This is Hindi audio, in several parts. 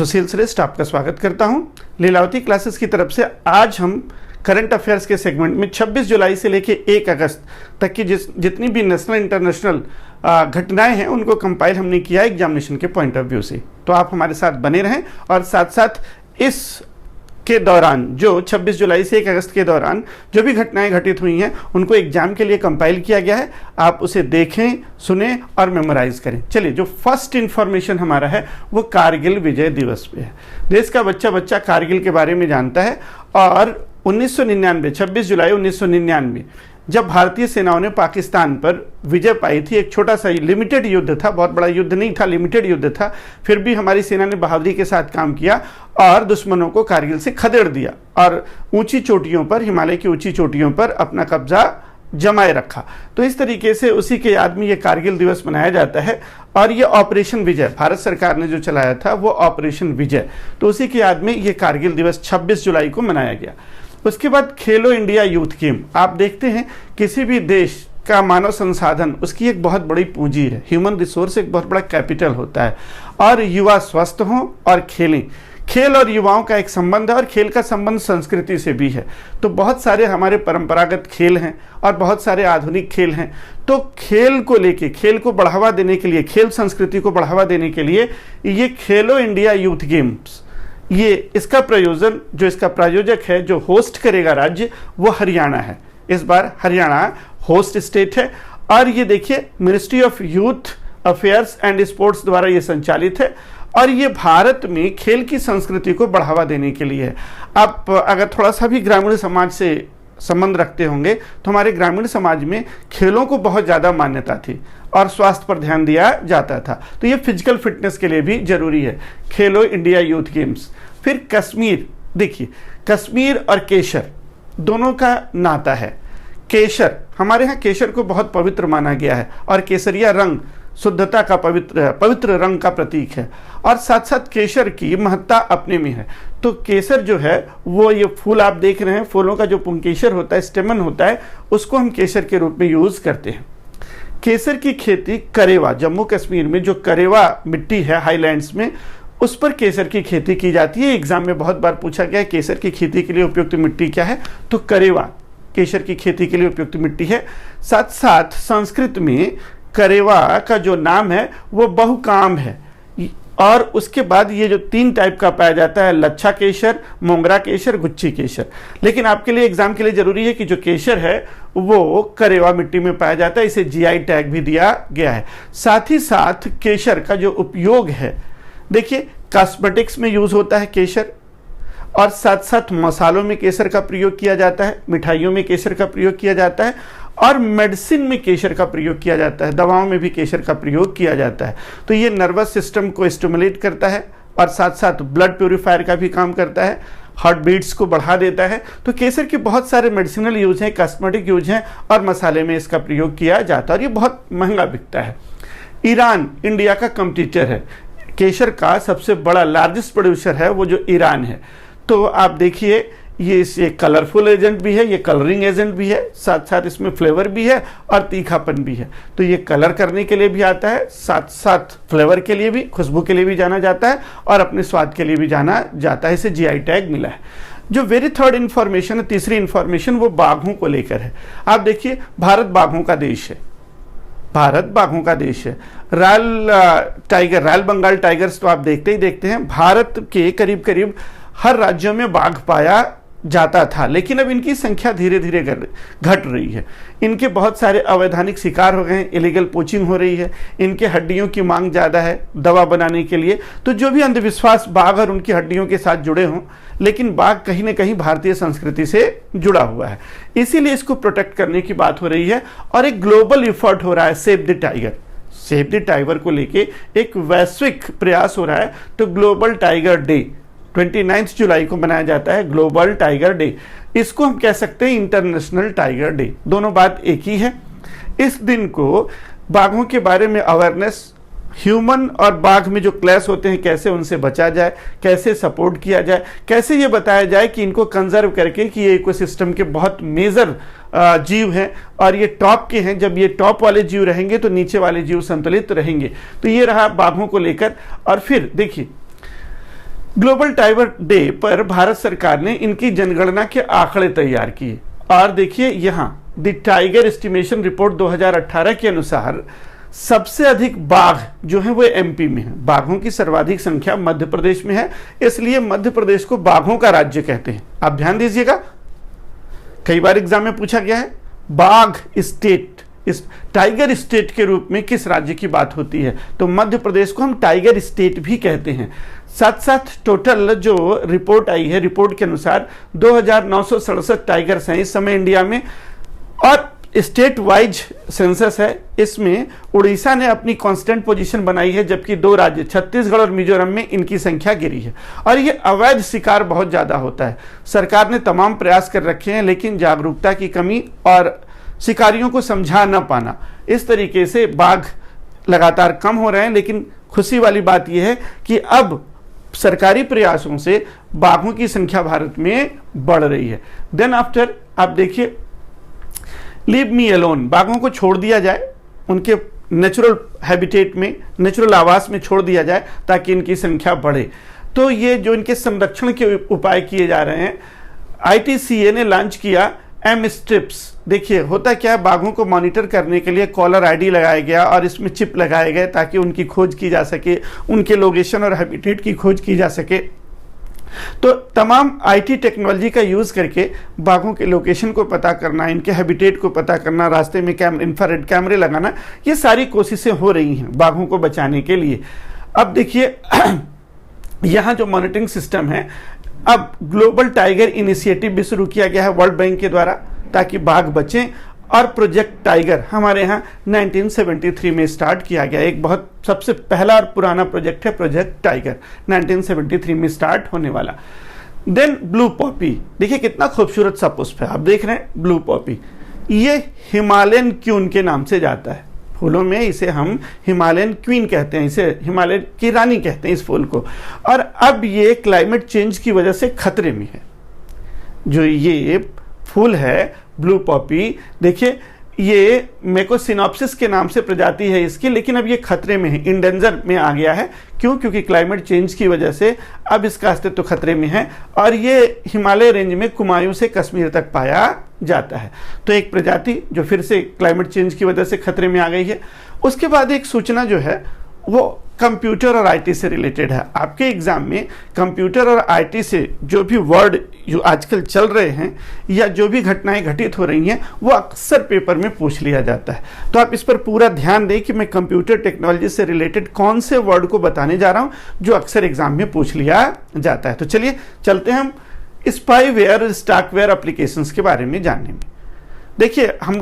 जोशील श्रेष्ठ आपका स्वागत करता हूं लीलावती क्लासेस की तरफ से। आज हम करंट अफेयर्स के सेगमेंट में 26 जुलाई से लेकर 1 अगस्त तक की जितनी भी नेशनल इंटरनेशनल घटनाएं हैं उनको कंपाइल हमने किया एग्जामिनेशन के पॉइंट ऑफ व्यू से। तो आप हमारे साथ बने रहें और साथ साथ इस के दौरान जो 26 जुलाई से 1 अगस्त के दौरान जो भी घटनाएं घटित हुई हैं उनको एग्जाम के लिए कंपाइल किया गया है। आप उसे देखें, सुने और मेमोराइज करें। चलिए, जो फर्स्ट इंफॉर्मेशन हमारा है वो कारगिल विजय दिवस पे है। देश का बच्चा बच्चा कारगिल के बारे में जानता है और 1999 26 जुलाई 1999 जब भारतीय सेनाओं ने पाकिस्तान पर विजय पाई थी, एक छोटा सा लिमिटेड युद्ध था, बहुत बड़ा युद्ध नहीं था, लिमिटेड युद्ध था, फिर भी हमारी सेना ने बहादुरी के साथ काम किया और दुश्मनों को कारगिल से खदेड़ दिया और ऊंची चोटियों पर, हिमालय की ऊंची चोटियों पर अपना कब्जा जमाए रखा। तो इस तरीके से उसी के याद में ये कारगिल दिवस मनाया जाता है। और ये ऑपरेशन विजय भारत सरकार ने जो चलाया था वो ऑपरेशन विजय, तो उसी के याद में ये कारगिल दिवस 26 जुलाई को मनाया गया। उसके बाद खेलो इंडिया यूथ गेम। आप देखते हैं किसी भी देश का मानव संसाधन उसकी एक बहुत बड़ी पूंजी है, ह्यूमन रिसोर्स एक बहुत बड़ा कैपिटल होता है और युवा स्वस्थ हों और खेलें। खेल और युवाओं का एक संबंध है और खेल का संबंध संस्कृति से भी है। तो बहुत सारे हमारे परंपरागत खेल हैं और बहुत सारे आधुनिक खेल हैं। तो खेल को लेके, खेल को बढ़ावा देने के लिए, खेल संस्कृति को बढ़ावा देने के लिए ये खेलो इंडिया यूथ गेम्स, ये इसका प्रयोजन, जो इसका प्रायोजक है, जो होस्ट करेगा राज्य, वो हरियाणा है। इस बार हरियाणा होस्ट स्टेट है और ये देखिए ministry of youth affairs and sports द्वारा ये संचालित है और ये भारत में खेल की संस्कृति को बढ़ावा देने के लिए है। आप अगर थोड़ा सा भी ग्रामीण समाज से संबंध रखते होंगे तो हमारे ग्रामीण समाज में खेलों को बहुत ज़्यादा मान्यता थी और स्वास्थ्य पर ध्यान दिया जाता था। तो ये फिजिकल फिटनेस के लिए भी जरूरी है, खेलो इंडिया यूथ गेम्स। फिर कश्मीर, देखिए कश्मीर और केसर दोनों का नाता है। केसर, हमारे यहाँ केसर को बहुत पवित्र माना गया है और केसरिया रंग शुद्धता का पवित्र रंग का प्रतीक है और साथ साथ केसर की महत्ता अपने में है। तो केसर जो है वो, ये फूल आप देख रहे हैं, फूलों का जो पुंकेसर होता है, स्टेमन होता है, उसको हम केसर के रूप में यूज करते हैं। केसर की खेती करेवा, जम्मू कश्मीर में जो करेवा मिट्टी है हाईलैंड्स में, उस पर केसर की खेती की जाती है। एग्जाम में बहुत बार पूछा गया है केसर की खेती के लिए उपयुक्त मिट्टी क्या है, तो करेवा केसर की खेती के लिए उपयुक्त मिट्टी है। साथ साथ संस्कृत में करेवा का जो नाम है वो बहुकाम है और उसके बाद ये जो 3 टाइप का पाया जाता है, लच्छा केसर, मोंगरा केसर, गुच्छी केसर। लेकिन आपके लिए एग्जाम के लिए जरूरी है कि जो केसर है वो करेवा मिट्टी में पाया जाता है, इसे जीआई टैग भी दिया गया है। साथ ही साथ केसर का जो उपयोग है, देखिए कॉस्मेटिक्स में यूज होता है केसर और साथ साथ मसालों में केसर का प्रयोग किया जाता है, मिठाइयों में केसर का प्रयोग किया जाता है और मेडिसिन में केसर का प्रयोग किया जाता है, दवाओं में भी केसर का प्रयोग किया जाता है। तो ये नर्वस सिस्टम को स्टिमुलेट करता है और साथ साथ ब्लड प्यूरिफायर का भी काम करता है, हार्ट बीट्स को बढ़ा देता है। तो केसर के बहुत सारे मेडिसिनल यूज हैं, कॉस्मेटिक यूज हैं और मसाले में इसका प्रयोग किया जाता है और ये बहुत महंगा बिकता है। ईरान इंडिया का कंपटीटर है, केसर का सबसे बड़ा लार्जेस्ट प्रोड्यूसर है वो जो ईरान है। तो आप देखिए ये कलरफुल एजेंट भी है, ये कलरिंग एजेंट भी है, साथ साथ इसमें फ्लेवर भी है और तीखापन भी है। तो ये कलर करने के लिए भी आता है, साथ साथ फ्लेवर के लिए भी, खुशबू के लिए भी जाना जाता है और अपने स्वाद के लिए भी जाना जाता है। इसे जीआई टैग मिला है। जो वेरी थर्ड इंफॉर्मेशन है, तीसरी इंफॉर्मेशन, वो बाघों को लेकर है। आप देखिए भारत बाघों का देश है, भारत बाघों का देश है। रॉयल बंगाल टाइगर्स तो आप देखते ही देखते हैं। भारत के करीब करीब हर राज्यों में बाघ पाया जाता था, लेकिन अब इनकी संख्या धीरे धीरे घट रही है। इनके बहुत सारे अवैधानिक शिकार हो गए हैं, इलीगल पोचिंग हो रही है, इनके हड्डियों की मांग ज़्यादा है दवा बनाने के लिए। तो जो भी अंधविश्वास बाघ और उनकी हड्डियों के साथ जुड़े हों, लेकिन बाघ कहीं ना कहीं भारतीय संस्कृति से जुड़ा हुआ है, इसीलिए इसको प्रोटेक्ट करने की बात हो रही है और एक ग्लोबल इफर्ट हो रहा है save the tiger. Save the tiger को लेके एक वैश्विक प्रयास हो रहा है। तो ग्लोबल टाइगर डे 29 जुलाई को मनाया जाता है, ग्लोबल टाइगर डे। इसको हम कह सकते हैं इंटरनेशनल टाइगर डे, दोनों बात एक ही है। इस दिन को बाघों के बारे में अवेयरनेस, ह्यूमन और बाघ में जो क्लैश होते हैं कैसे उनसे बचा जाए, कैसे सपोर्ट किया जाए, कैसे ये बताया जाए कि इनको कंजर्व करके कि ये इकोसिस्टम के बहुत मेजर जीव हैं और ये टॉप के हैं। जब ये टॉप वाले जीव रहेंगे तो नीचे वाले जीव संतुलित रहेंगे। तो ये रहा बाघों को लेकर। और फिर देखिए ग्लोबल टाइगर डे पर भारत सरकार ने इनकी जनगणना के आंकड़े तैयार किए और देखिए यहाँ द टाइगर एस्टिमेशन रिपोर्ट 2018 के अनुसार सबसे अधिक बाघ जो है वो एमपी में है। बाघों की सर्वाधिक संख्या मध्य प्रदेश में है, इसलिए मध्य प्रदेश को बाघों का राज्य कहते हैं। आप ध्यान दीजिएगा, कई बार एग्जाम में पूछा गया है बाघ स्टेट, इस टाइगर स्टेट के रूप में किस राज्य की बात होती है, तो मध्य प्रदेश को हम टाइगर स्टेट भी कहते हैं। साथ साथ टोटल जो रिपोर्ट आई है, रिपोर्ट के अनुसार 2967 टाइगर्स हैं इस समय इंडिया में, और स्टेट वाइज सेंसस है, इसमें उड़ीसा ने अपनी कांस्टेंट पोजीशन बनाई है, जबकि दो राज्य छत्तीसगढ़ और मिजोरम में इनकी संख्या गिरी है। और ये अवैध शिकार बहुत ज़्यादा होता है। सरकार ने तमाम प्रयास कर रखे हैं, लेकिन जागरूकता की कमी और शिकारियों को समझा न पाना, इस तरीके से बाघ लगातार कम हो रहे हैं। लेकिन खुशी वाली बात यह है कि अब सरकारी प्रयासों से बाघों की संख्या भारत में बढ़ रही है। देन आफ्टर आप देखिए लीव मी अलोन, बाघों को छोड़ दिया जाए, उनके नेचुरल हैबिटेट में, नेचुरल आवास में छोड़ दिया जाए ताकि इनकी संख्या बढ़े। तो ये जो इनके संरक्षण के उपाय किए जा रहे हैं, ITCA ने लॉन्च किया एम स्ट्रिप्स। देखिए होता क्या है, बाघों को मॉनिटर करने के लिए कॉलर ID लगाया गया और इसमें चिप लगाए गए ताकि उनकी खोज की जा सके, उनके लोकेशन और हैबिटेट की खोज की जा सके। तो तमाम IT टेक्नोलॉजी का यूज़ करके बाघों के लोकेशन को पता करना, इनके हैबिटेट को पता करना, रास्ते में इंफ्रारेड कैमरे लगाना, ये सारी कोशिशें हो रही हैं बाघों को बचाने के लिए। अब देखिए यहाँ जो मॉनिटरिंग सिस्टम है, अब ग्लोबल टाइगर इनिशिएटिव भी शुरू किया गया है वर्ल्ड बैंक के द्वारा ताकि बाघ बचें, और प्रोजेक्ट टाइगर हमारे यहाँ 1973 में स्टार्ट किया गया। एक बहुत सबसे पहला और पुराना प्रोजेक्ट है प्रोजेक्ट टाइगर, 1973 में स्टार्ट होने वाला। देन ब्लू पॉपी, देखिए कितना खूबसूरत सा पुष्प है, आप देख रहे हैं ब्लू पॉपी, ये हिमालयन क्वीन के नाम से जाता है। फूलों में इसे हम हिमालयन क्वीन कहते हैं, इसे हिमालय की रानी कहते हैं इस फूल को। और अब ये क्लाइमेट चेंज की वजह से खतरे में है। जो ये फूल है ब्लू पॉपी, देखिए ये मेकोसिनोप्सिस के नाम से प्रजाति है इसकी, लेकिन अब ये खतरे में है, इंडेंजर में आ गया है। क्यों? क्योंकि क्लाइमेट चेंज की वजह से अब इसका अस्तित्व खतरे में है, और ये हिमालय रेंज में कुमायूं से कश्मीर तक पाया जाता है। तो एक प्रजाति जो फिर से क्लाइमेट चेंज की वजह से खतरे में आ गई है। उसके बाद एक सूचना जो है वो कंप्यूटर और IT से रिलेटेड है। आपके एग्जाम में कंप्यूटर और IT से जो भी वर्ड जो आजकल चल रहे हैं या जो भी घटनाएं घटित हो रही हैं, वो अक्सर पेपर में पूछ लिया जाता है। तो आप इस पर पूरा ध्यान दें कि मैं कंप्यूटर टेक्नोलॉजी से रिलेटेड कौन से वर्ड को बताने जा रहा हूं जो अक्सर एग्जाम में पूछ लिया जाता है। तो चलिए चलते हैं हम स्पाईवेयर और स्टैकवेयर एप्लीकेशंस के बारे में जानने में। देखिए हम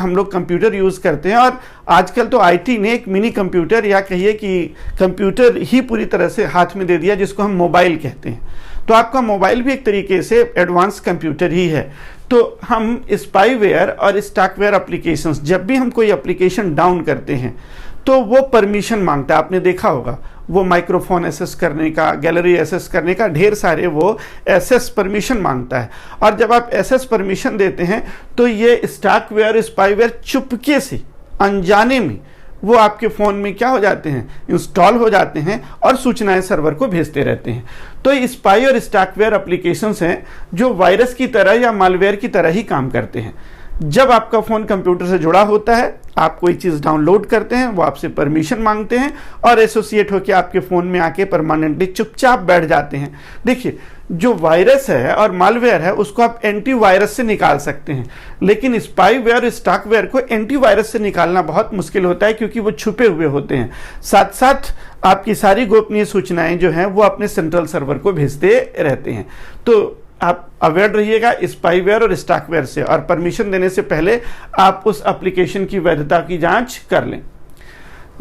लोग कंप्यूटर यूज़ करते हैं, और आजकल तो IT ने एक मिनी कंप्यूटर या कहिए कि कंप्यूटर ही पूरी तरह से हाथ में दे दिया, जिसको हम मोबाइल कहते हैं। तो आपका मोबाइल भी एक तरीके से एडवांस कंप्यूटर ही है। तो हम स्पाईवेयर और स्टैकवेयर एप्लीकेशंस, जब भी हम कोई एप्लीकेशन डाउन करते हैं तो वो परमिशन मांगता है। आपने देखा होगा वो माइक्रोफोन एक्सेस करने का, गैलरी एक्सेस करने का, ढेर सारे वो एक्सेस परमिशन मांगता है। और जब आप एक्सेस परमिशन देते हैं तो ये स्टैकवेयर स्पाईवेयर चुपके से अनजाने में वो आपके फ़ोन में क्या हो जाते हैं, इंस्टॉल हो जाते हैं और सूचनाएं सर्वर को भेजते रहते हैं। तो स्पाई और स्टैकवेयर एप्लीकेशंस हैं जो वायरस की तरह या मालवेयर की तरह ही काम करते हैं। जब आपका फ़ोन कंप्यूटर से जुड़ा होता है, आप कोई चीज़ डाउनलोड करते हैं, वो आपसे परमिशन मांगते हैं और एसोसिएट होकर आपके फ़ोन में आके परमानेंटली चुपचाप बैठ जाते हैं। देखिए जो वायरस है और मालवेयर है उसको आप एंटीवायरस से निकाल सकते हैं, लेकिन स्पाईवेयर स्टैकवेयर को एंटीवायरस से निकालना बहुत मुश्किल होता है क्योंकि वो छुपे हुए होते हैं। साथ साथ आपकी सारी गोपनीय सूचनाएं जो हैं वो अपने सेंट्रल सर्वर को भेजते रहते हैं। तो आप अवेयर रहिएगा स्पाईवेयर और स्टैकवेयर से, और परमिशन देने से पहले आप उस एप्लीकेशन की वैधता की जांच कर लें।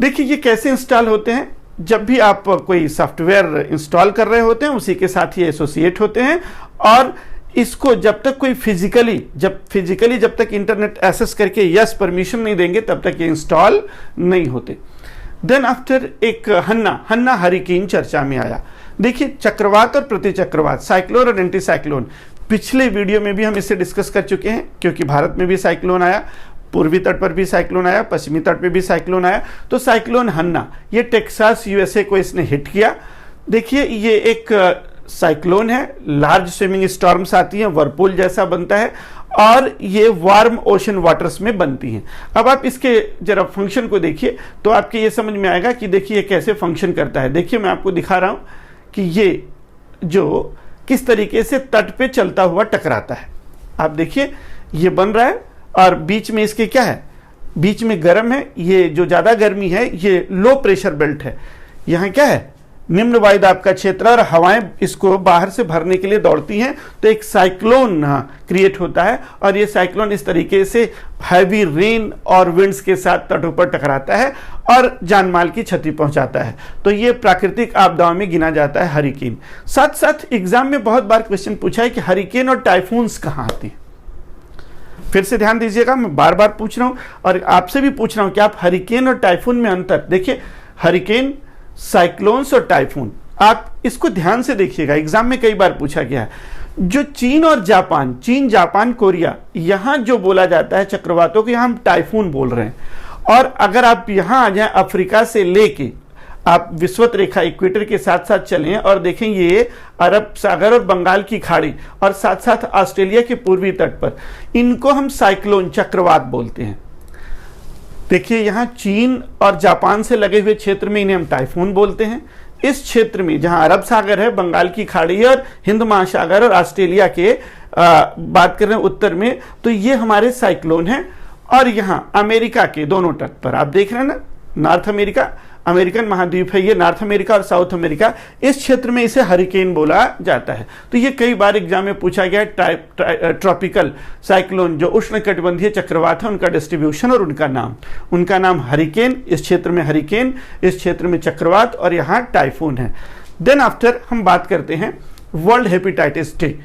देखिए ये कैसे इंस्टॉल होते हैं। जब भी आप कोई सॉफ्टवेयर इंस्टॉल कर रहे होते हैं उसी के साथ ये एसोसिएट होते हैं, और इसको जब तक कोई फिजिकली जब तक इंटरनेट एक्सेस करके यस परमिशन नहीं देंगे तब तक ये इंस्टॉल नहीं होते। देन आफ्टर एक हन्ना हरिकेन चर्चा में आया। देखिए चक्रवात और प्रतिचक्रवात, साइक्लोन और एंटी साइक्लोन, पिछले वीडियो में भी हम इसे डिस्कस कर चुके हैं क्योंकि भारत में भी साइक्लोन आया, पूर्वी तट पर भी साइक्लोन आया, पश्चिमी तट पे भी साइक्लोन आया। तो साइक्लोन हन्ना ये टेक्सास USA को इसने हिट किया। देखिए ये एक साइक्लोन है, लार्ज स्विमिंग स्टॉर्म्स आती हैं, वर्लपूल जैसा बनता है और ये वार्म ओशन वाटर्स में बनती हैं। अब आप इसके जरा फंक्शन को देखिए तो आपके ये समझ में आएगा कि देखिए ये कैसे फंक्शन करता है। देखिए मैं आपको दिखा रहा हूं कि ये जो किस तरीके से तट पे चलता हुआ टकराता है। आप देखिए ये बन रहा है और बीच में इसके क्या है, बीच में गर्म है, ये जो ज्यादा गर्मी है ये लो प्रेशर बेल्ट है, यहाँ क्या है निम्न वायुदाब का क्षेत्र और हवाएं इसको बाहर से भरने के लिए दौड़ती हैं, तो एक साइक्लोन क्रिएट होता है और ये साइक्लोन इस तरीके से हैवी रेन और विंड्स के साथ तटों पर टकराता है और जानमाल की क्षति पहुंचाता है। तो ये प्राकृतिक आपदाओं में गिना जाता है हरिकेन। साथ साथ एग्जाम में बहुत बार क्वेश्चन पूछा है कि हरिकेन और टाइफून्स कहाँ आते हैं। फिर से ध्यान दीजिएगा, मैं बार बार पूछ रहा हूं और आपसे भी पूछ रहा हूं कि आप हरिकेन और टाइफून में अंतर देखिए। हरिकेन, साइक्लोन्स और टाइफून, आप इसको ध्यान से देखिएगा, एग्जाम में कई बार पूछा गया है। जो चीन और जापान, चीन, जापान, कोरिया, यहां जो बोला जाता है चक्रवातों को, यहां हम टाइफून बोल रहे हैं। और अगर आप यहां आ जाएं अफ्रीका से लेके आप विषुवत रेखा इक्वेटर के साथ साथ चलें और देखें ये अरब सागर और बंगाल की खाड़ी और साथ साथ ऑस्ट्रेलिया के पूर्वी तट पर, इनको हम साइक्लोन, चक्रवात बोलते हैं। देखिए यहां चीन और जापान से लगे हुए क्षेत्र में इन्हें हम टाइफून बोलते हैं। इस क्षेत्र में जहां अरब सागर है, बंगाल की खाड़ी है और हिंद महासागर और ऑस्ट्रेलिया के बात कर रहे हैं उत्तर में, तो ये हमारे साइक्लोन हैं। और यहां अमेरिका के दोनों तट पर आप देख रहे हैं ना, नॉर्थ अमेरिका, अमेरिकन महाद्वीप है ये, नॉर्थ अमेरिका और साउथ अमेरिका, इस क्षेत्र में इसे हरिकेन बोला जाता है। तो ये कई बार एग्जाम में पूछा गया है। ट्रॉपिकल साइक्लोन जो उष्णकटिबंधीय चक्रवात है, उनका डिस्ट्रीब्यूशन और उनका नाम हरिकेन, इस क्षेत्र में हरिकेन, इस क्षेत्र में चक्रवात और यहाँ टाइफून है। देन आफ्टर हम बात करते हैं वर्ल्ड हेपेटाइटिस डे।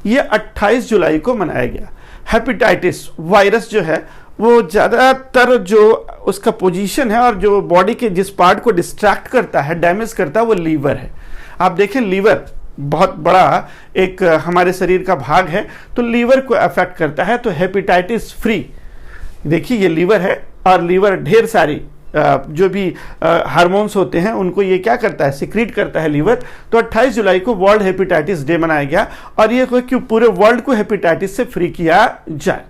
ये 28 जुलाई को मनाया गया। हेपेटाइटिस वायरस जो है वो ज़्यादातर जो उसका पोजीशन है और जो बॉडी के जिस पार्ट को डिस्ट्रैक्ट करता है, डैमेज करता है, वो लीवर है। आप देखें लीवर बहुत बड़ा एक हमारे शरीर का भाग है, तो लीवर को अफेक्ट करता है। तो हेपेटाइटिस फ्री, देखिए ये लीवर है और लीवर ढेर सारी जो भी हार्मोन्स होते हैं उनको ये क्या करता है, सिक्रीट करता है लीवर। तो 28 जुलाई को वर्ल्ड हेपेटाइटिस डे मनाया गया और ये कि पूरे वर्ल्ड को हेपेटाइटिस से फ्री किया जाए।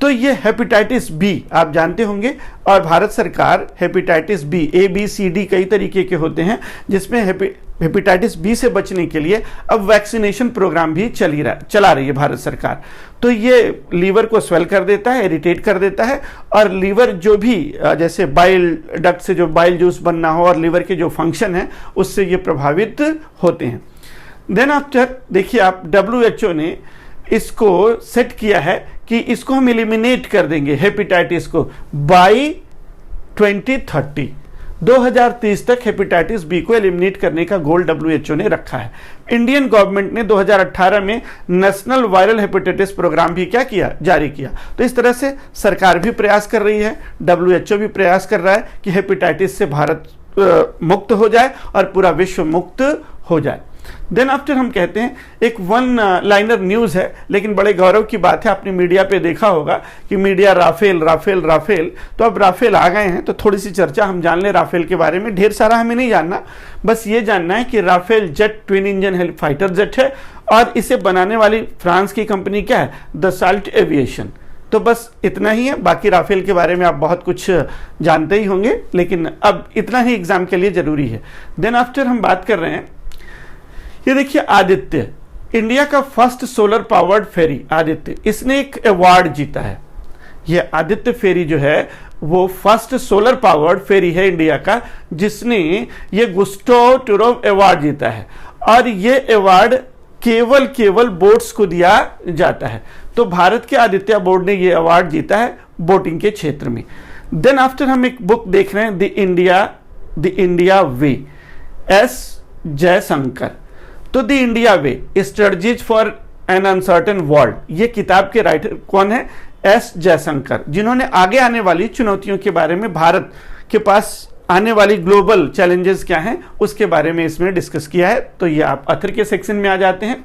तो ये हेपेटाइटिस बी आप जानते होंगे, और भारत सरकार हेपेटाइटिस बी, ABCD कई तरीके के होते हैं, जिसमें हेपेटाइटिस बी से बचने के लिए अब वैक्सीनेशन प्रोग्राम भी चला रही है भारत सरकार। तो ये लीवर को स्वेल कर देता है, इरिटेट कर देता है, और लीवर जो भी जैसे बाइल डक्ट से जो बाइल जूस बनना हो और लीवर के जो फंक्शन है उससे ये प्रभावित होते हैं। देन आफ्टर देखिए आप WHO ने इसको सेट किया है कि इसको हम एलिमिनेट कर देंगे हेपेटाइटिस को बाय 2030। 2030 तक हेपेटाइटिस बी को एलिमिनेट करने का गोल WHO ने रखा है। इंडियन गवर्नमेंट ने 2018 में नेशनल वायरल हेपेटाइटिस प्रोग्राम भी क्या किया, जारी किया। तो इस तरह से सरकार भी प्रयास कर रही है, WHO भी प्रयास कर रहा है कि हेपेटाइटिस से भारत मुक्त हो जाए और पूरा विश्व मुक्त हो जाए। देन आफ्टर हम कहते हैं एक वन लाइनर न्यूज है, लेकिन बड़े गौरव की बात है, आपने मीडिया पे देखा होगा कि मीडिया राफेल राफेल राफेल, तो अब राफेल आ गए हैं तो थोड़ी सी चर्चा हम जान लें राफेल के बारे में। ढेर सारा हमें नहीं जानना, बस ये जानना है कि Rafale jet twin engine fighter jet है और इसे बनाने वाली फ्रांस की कंपनी क्या है, दसाल्ट एविएशन। तो बस इतना ही है, बाकी राफेल के बारे में आप बहुत कुछ जानते ही होंगे, लेकिन अब इतना ही एग्जाम के लिए जरूरी है। देन आफ्टर हम बात कर रहे हैं, ये देखिए आदित्य, इंडिया का फर्स्ट सोलर पावर्ड फेरी आदित्य, इसने एक अवार्ड जीता है। ये आदित्य फेरी जो है वो फर्स्ट सोलर पावर्ड फेरी है इंडिया का, जिसने ये गुस्टो टुरोव अवार्ड जीता है। और ये अवार्ड केवल बोट्स को दिया जाता है। तो भारत के आदित्य बोर्ड ने ये अवार्ड जीता है बोटिंग के क्षेत्र में। देन आफ्टर हम एक बुक देख रहे हैं, the India way, S Jaishankar. तो the India way, strategies for an uncertain world, ये किताब के राइटर कौन है, S जयशंकर, जिन्होंने आगे आने वाली चुनौतियों के बारे में, भारत के पास आने वाली ग्लोबल चैलेंजेस क्या हैं उसके बारे में इसमें डिस्कस किया है। तो ये आप अथर के सेक्शन में आ जाते हैं।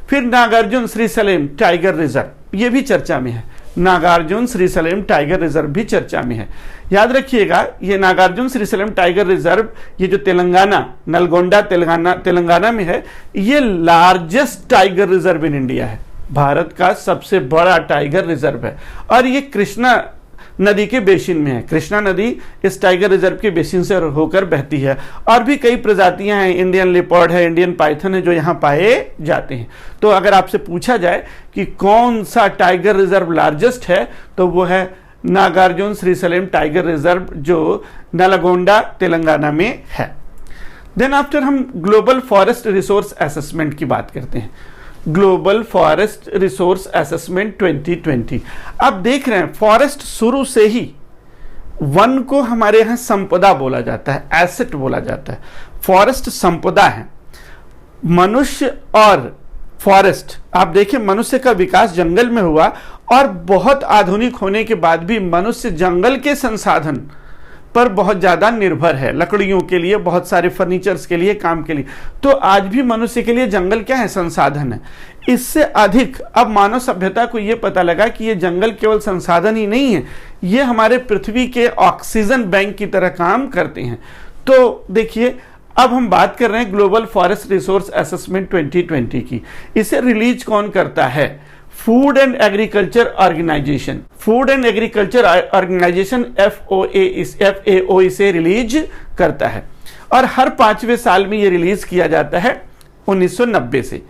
फिर नागार्जुन श्रीशैलम टाइगर रिजर्व, ये भी चर्चा में है। नागार्जुन श्रीशैलम टाइगर रिजर्व भी चर्चा में है। याद रखिएगा, ये नागार्जुन श्रीशैलम टाइगर रिजर्व, ये जो तेलंगाना, नलगोंडा तेलंगाना में है, ये largest tiger reserve in India है, भारत का सबसे बड़ा टाइगर रिजर्व है। और ये कृष्णा नदी के बेसिन में है। कृष्णा नदी इस टाइगर रिजर्व के बेसिन से होकर बहती है। और भी कई प्रजातियां हैं, इंडियन लेपर्ड है, इंडियन पाइथन है, जो यहाँ पाए जाते हैं। तो अगर आपसे पूछा जाए कि कौन सा टाइगर रिजर्व लार्जेस्ट है, तो वो है नागार्जुन श्रीशैलम टाइगर रिजर्व, जो नलगोंडा तेलंगाना में है। देन आफ्टर हम ग्लोबल फॉरेस्ट रिसोर्स असेसमेंट की बात करते हैं। Global forest resource assessment 2020। आप देख रहे हैं, फॉरेस्ट शुरू से ही वन को हमारे यहां संपदा बोला जाता है, एसेट बोला जाता है। फॉरेस्ट संपदा है। मनुष्य और फॉरेस्ट, आप देखिए, मनुष्य का विकास जंगल में हुआ और बहुत आधुनिक होने के बाद भी मनुष्य जंगल के संसाधन पर बहुत ज्यादा निर्भर है, लकड़ियों के लिए, बहुत सारे फर्नीचर्स के लिए, काम के लिए। तो आज भी मनुष्य के लिए जंगल क्या है? संसाधन है। इससे अधिक अब मानव सभ्यता को यह पता लगा कि ये जंगल केवल संसाधन ही नहीं है, ये हमारे पृथ्वी के ऑक्सीजन बैंक की तरह काम करते हैं। तो देखिए, अब हम बात कर रहे हैं ग्लोबल फॉरेस्ट रिसोर्स असेसमेंट 2020 की। इसे रिलीज कौन करता है? Food and Agriculture Organization. Food and Agriculture Organization FAO इसे रिलीज करता है और हर 5वें साल में ये रिलीज किया जाता है 1990 से।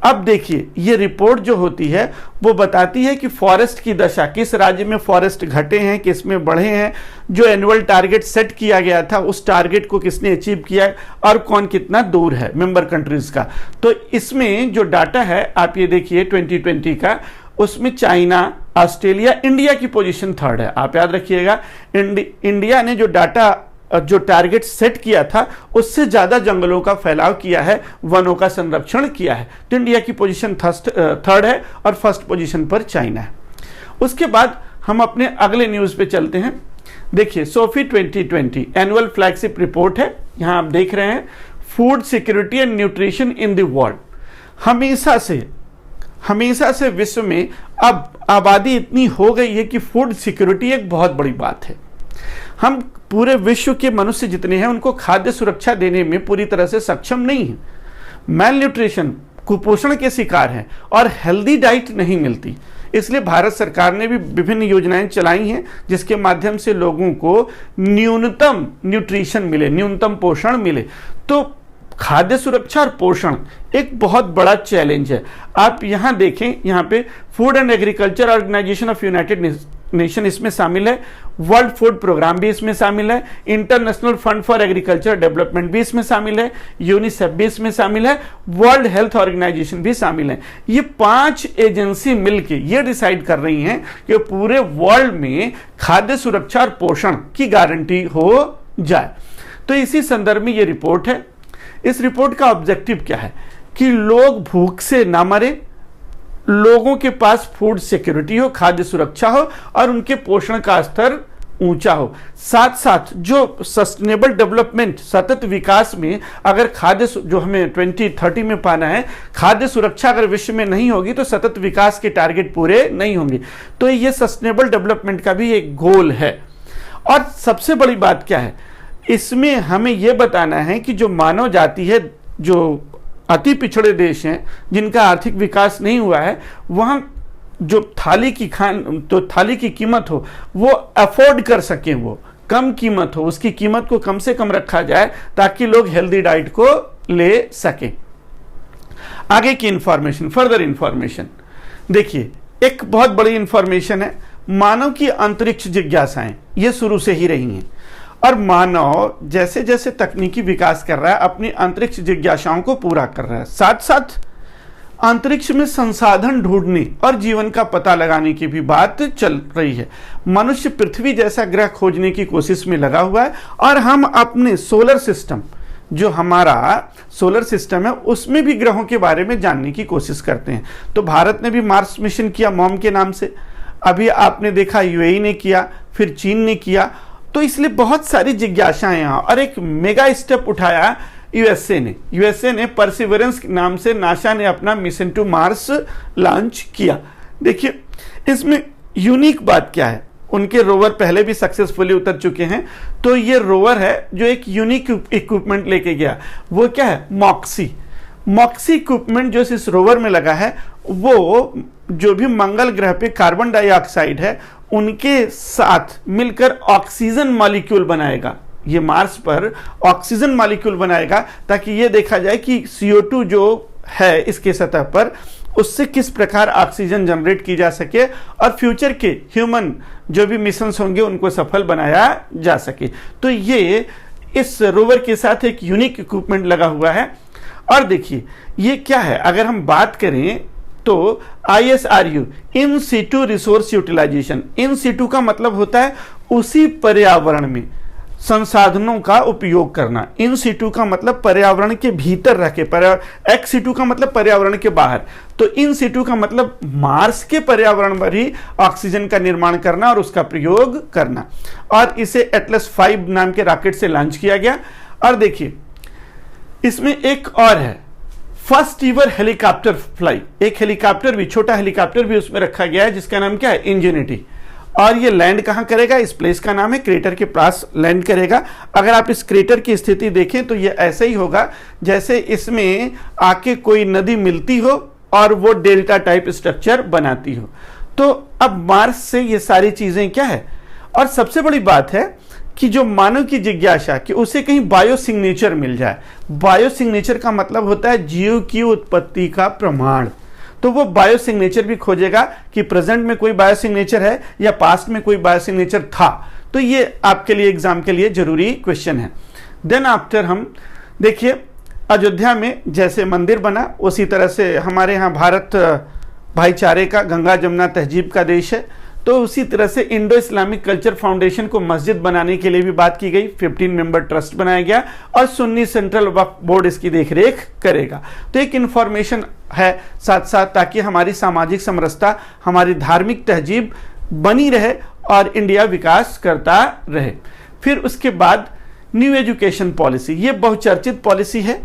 अब देखिए, ये रिपोर्ट जो होती है वो बताती है कि फॉरेस्ट की दशा, किस राज्य में फॉरेस्ट घटे हैं, किस में बढ़े हैं, जो एनुअल टारगेट सेट किया गया था उस टारगेट को किसने अचीव किया है और कौन कितना दूर है मेंबर कंट्रीज का। तो इसमें जो डाटा है आप ये देखिए 2020 का, उसमें चाइना, ऑस्ट्रेलिया, इंडिया की पोजीशन 3rd है। आप याद रखिएगा, इंडिया ने जो टारगेट सेट किया था उससे ज्यादा जंगलों का फैलाव किया है, वनों का संरक्षण किया है। तो इंडिया की पोजीशन 3rd है और 1st पोजीशन पर चाइना है। उसके बाद हम अपने अगले न्यूज पे चलते हैं। देखिए, सोफी 2020 एनुअल फ्लैगशिप रिपोर्ट है। यहां आप देख रहे हैं, food security and nutrition in the world. हमेशा से विश्व में अब आबादी इतनी हो गई है कि फूड सिक्योरिटी एक बहुत बड़ी बात है। हम पूरे विश्व के मनुष्य जितने हैं उनको खाद्य सुरक्षा देने में पूरी तरह से सक्षम नहीं है। मैल न्यूट्रिशन, कुपोषण के शिकार हैं और हेल्दी डाइट नहीं मिलती। इसलिए भारत सरकार ने भी विभिन्न योजनाएं चलाई हैं जिसके माध्यम से लोगों को न्यूनतम न्यूट्रिशन मिले, न्यूनतम पोषण मिले। तो खाद्य सुरक्षा और पोषण एक बहुत बड़ा चैलेंज है। आप यहां देखें, यहां पे Food and Agriculture Organization of United Nation इसमें शामिल है, वर्ल्ड फूड प्रोग्राम भी इसमें शामिल है, international fund for agriculture development भी इसमें शामिल है, यूनिसेफ भी इसमें शामिल है, वर्ल्ड हेल्थ ऑर्गेनाइजेशन भी शामिल है। ये 5 एजेंसी मिलकर ये डिसाइड कर रही हैं कि पूरे वर्ल्ड में खाद्य सुरक्षा और पोषण की गारंटी हो जाए। तो इसी संदर्भ में ये रिपोर्ट है। इस रिपोर्ट का ऑब्जेक्टिव क्या है कि लोग भूख से ना मरे, लोगों के पास फूड सिक्योरिटी हो, खाद्य सुरक्षा हो और उनके पोषण का स्तर ऊंचा हो। साथ साथ जो सस्टेनेबल डेवलपमेंट, सतत विकास में अगर खाद्य जो हमें 2030 में पाना है, खाद्य सुरक्षा अगर विश्व में नहीं होगी तो सतत विकास के टारगेट पूरे नहीं होंगे। तो ये सस्टेनेबल डेवलपमेंट का भी एक गोल है। और सबसे बड़ी बात क्या है, इसमें हमें यह बताना है कि जो मानव जाति है, जो अति पिछड़े देश हैं जिनका आर्थिक विकास नहीं हुआ है, वहां जो थाली की कीमत हो वो अफोर्ड कर सकें, वो कम कीमत हो, उसकी कीमत को कम से कम रखा जाए ताकि लोग हेल्दी डाइट को ले सकें। आगे की इंफॉर्मेशन, फर्दर इंफॉर्मेशन देखिए, एक बहुत बड़ी इंफॉर्मेशन है। मानव की अंतरिक्ष जिज्ञासाएं ये शुरू से ही रही हैं और मानव जैसे जैसे तकनीकी विकास कर रहा है अपनी अंतरिक्ष जिज्ञासाओं को पूरा कर रहा है। साथ साथ अंतरिक्ष में संसाधन ढूंढने और जीवन का पता लगाने की भी बात चल रही है। मनुष्य पृथ्वी जैसा ग्रह खोजने की कोशिश में लगा हुआ है और हम अपने सोलर सिस्टम, जो हमारा सोलर सिस्टम है, उसमें भी ग्रहों के बारे में जानने की कोशिश करते हैं। तो भारत ने भी मार्स मिशन किया मॉम के नाम से, अभी आपने देखा यूएई ने किया, फिर चीन ने किया। तो इसलिए बहुत सारी जिज्ञासाएं यहां, और एक मेगा स्टेप उठाया यूएसए ने परसिवरेंस नाम से नासा ने अपना मिशन टू मार्स लॉन्च किया। देखिए, इसमें यूनिक बात क्या है, उनके रोवर पहले भी सक्सेसफुली उतर चुके हैं, तो ये रोवर है जो एक यूनिक इक्विपमेंट लेके गया। वो क्या है? मॉक्सी इक्विपमेंट जो इस रोवर में लगा है वो जो भी मंगल ग्रह पे कार्बन डाइऑक्साइड है उनके साथ मिलकर ऑक्सीजन मॉलिक्यूल बनाएगा। ये मार्स पर ऑक्सीजन मॉलिक्यूल बनाएगा ताकि ये देखा जाए कि CO2 जो है इसके सतह पर उससे किस प्रकार ऑक्सीजन जनरेट की जा सके और फ्यूचर के ह्यूमन जो भी मिशंस होंगे उनको सफल बनाया जा सके। तो ये इस रोवर के साथ एक यूनिक इक्विपमेंट लगा हुआ है। और देखिए ये क्या है, अगर हम बात करें तो ISRU इन सिटू रिसोर्स यूटिलाइजेशन। इन सिटू का मतलब होता है उसी पर्यावरण में संसाधनों का उपयोग करना। इन सिटू का मतलब पर्यावरण के भीतर रह के, एक्स सिटू का मतलब पर्यावरण के बाहर, तो इन सिटू का मतलब मार्स के पर्यावरण पर ही ऑक्सीजन का निर्माण करना और उसका प्रयोग करना। और इसे एटलस 5 नाम के रॉकेट से लॉन्च किया गया। और देखिए इसमें एक और है, फर्स्ट ईवर हेलीकॉप्टर फ्लाई। एक हेलीकॉप्टर भी, छोटा हेलीकॉप्टर भी उसमें रखा गया है जिसका नाम क्या है? इंजेनिटी। और ये लैंड कहां करेगा? इस प्लेस का नाम है क्रेटर के पास लैंड करेगा। अगर आप इस क्रेटर की स्थिति देखें तो ये ऐसे ही होगा जैसे इसमें आके कोई नदी मिलती हो और वो डेल्टा टाइप स्ट्रक्चर बनाती हो। तो अब मार्स से ये सारी चीजें क्या है। और सबसे बड़ी बात है कि जो मानव की जिज्ञासा कि उसे कहीं बायो सिग्नेचर मिल जाए। बायो सिग्नेचर का मतलब होता है जीव की उत्पत्ति का प्रमाण। तो वो बायो सिग्नेचर भी खोजेगा कि प्रेजेंट में कोई बायो सिग्नेचर है या पास्ट में कोई बायो सिग्नेचर था। तो ये आपके लिए एग्जाम के लिए जरूरी क्वेश्चन है। देन आफ्टर हम देखिए अयोध्या में जैसे मंदिर बना उसी तरह से हमारे यहाँ भारत भाईचारे का, गंगा जमुना तहजीब का देश है, तो उसी तरह से इंडो इस्लामिक कल्चर फाउंडेशन को मस्जिद बनाने के लिए भी बात की गई। 15 मेंबर ट्रस्ट बनाया गया और सुन्नी सेंट्रल वक्फ बोर्ड इसकी देखरेख करेगा। तो एक इंफॉर्मेशन है साथ साथ, ताकि हमारी सामाजिक समरसता, हमारी धार्मिक तहजीब बनी रहे और इंडिया विकास करता रहे। फिर उसके बाद न्यू एजुकेशन पॉलिसी, ये बहुचर्चित पॉलिसी है,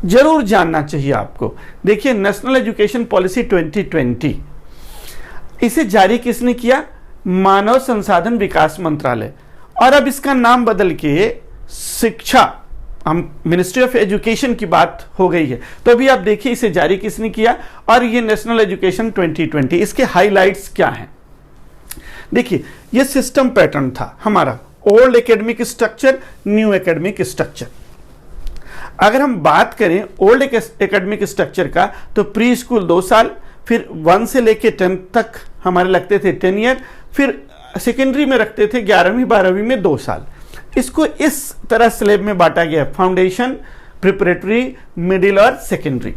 जरूर जानना चाहिए आपको। देखिए नेशनल एजुकेशन पॉलिसी 2020, इसे जारी किसने किया? मानव संसाधन विकास मंत्रालय। और अब इसका नाम बदल के शिक्षा, हम मिनिस्ट्री ऑफ एजुकेशन की बात हो गई है। तो अभी आप देखिए इसे जारी किसने किया और ये नेशनल एजुकेशन 2020, इसके हाइलाइट्स क्या हैं? देखिए ये सिस्टम पैटर्न था हमारा, old academic structure, new academic structure. अगर हम बात करें ओल्ड एकेडमिक स्ट्रक्चर का तो प्री स्कूल 2 साल, फिर 1 से लेके 10 तक हमारे लगते थे 10 ईयर, फिर सेकेंडरी में रखते थे 11वीं 12वीं में 2 साल। इसको इस तरह स्लेब में बांटा गया, फाउंडेशन, प्रिपरेटरी, मिडिल और सेकेंडरी।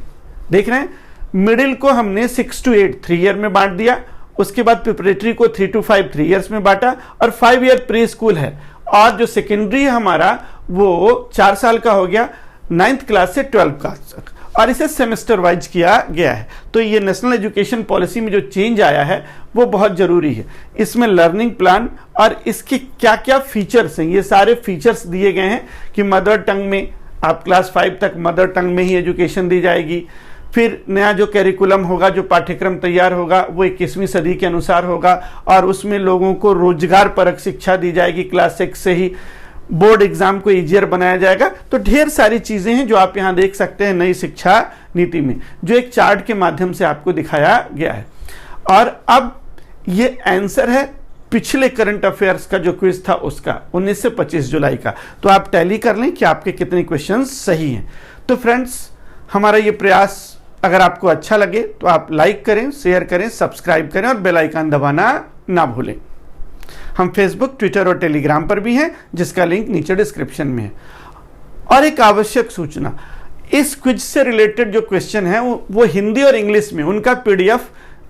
देख रहे हैं, मिडिल को हमने 6 to 8 3 ईयर में बांट दिया, उसके बाद प्रिपरेटरी को 3 to 5 3 ईयर्स में बांटा और 5 ईयर प्री स्कूल है। और जो सेकेंडरी है हमारा वो 4 साल का हो गया, 9th क्लास से 12th क्लास तक, और इसे सेमेस्टर वाइज किया गया है। तो ये नेशनल एजुकेशन पॉलिसी में जो चेंज आया है वो बहुत जरूरी है। इसमें लर्निंग प्लान और इसके क्या क्या फीचर्स हैं, ये सारे फीचर्स दिए गए हैं कि मदर टंग में आप क्लास 5 तक मदर टंग में ही एजुकेशन दी जाएगी। फिर नया जो कैरिकुलम होगा, जो पाठ्यक्रम तैयार होगा वो 21वीं सदी के अनुसार होगा और उसमें लोगों को रोजगार परक शिक्षा दी जाएगी। क्लास 6 से ही बोर्ड एग्जाम को इजियर बनाया जाएगा। तो ढेर सारी चीजें हैं जो आप यहां देख सकते हैं नई शिक्षा नीति में, जो एक चार्ट के माध्यम से आपको दिखाया गया है। और अब ये आंसर है पिछले करंट अफेयर्स का जो क्विज था उसका, 19 से 25 जुलाई का। तो आप टैली कर लें कि आपके कितने क्वेश्चंस सही हैं। तो फ्रेंड्स, हमारा ये प्रयास अगर आपको अच्छा लगे तो आप लाइक करें, शेयर करें, सब्सक्राइब करें और बेल आइकन दबाना ना भूलें। हम फेसबुक, ट्विटर और टेलीग्राम पर भी हैं, जिसका लिंक नीचे डिस्क्रिप्शन में है। और एक आवश्यक सूचना, इस क्विज से रिलेटेड जो क्वेश्चन है वो हिंदी और इंग्लिश में उनका PDF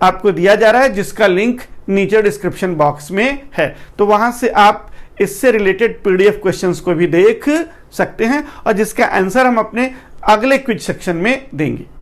आपको दिया जा रहा है, जिसका लिंक नीचे डिस्क्रिप्शन बॉक्स में है। तो वहां से आप इससे रिलेटेड PDF क्वेश्चंस को भी देख सकते हैं और जिसका आंसर हम अपने अगले क्विज सेक्शन में देंगे।